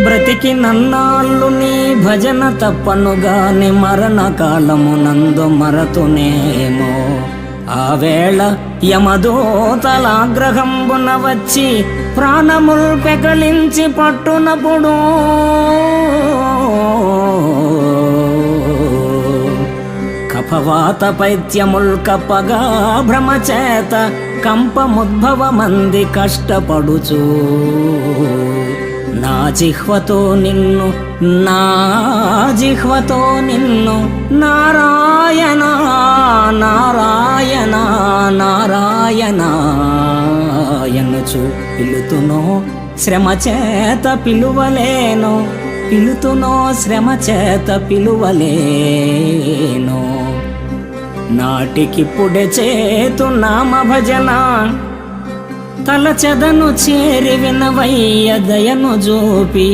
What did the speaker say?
బ్రతికి నన్నాళ్ళు నీ భజన తప్పనుగాని మరణ కాలమునందు మరతునేమో. ఆ వేళ యమదూతలాగ్రహంబున వచ్చి ప్రాణముల్ పెకలించి పట్టునప్పుడు కఫవాత పైత్యముల్ కప్పగా భ్రమచేత కంపముద్భవమంది కష్టపడుచు నా జిహ్వతో నిన్ను నారాయణ నారాయణ నారాయణ ఎనుచు పిలుతునో శ్రమ చేత పిలువలేను, శ్రమ చేత పిలువలేను. నాటికిప్పుడే చేతు నామ భజన తలచెదను చేరి వినవయ్య దయను జూపి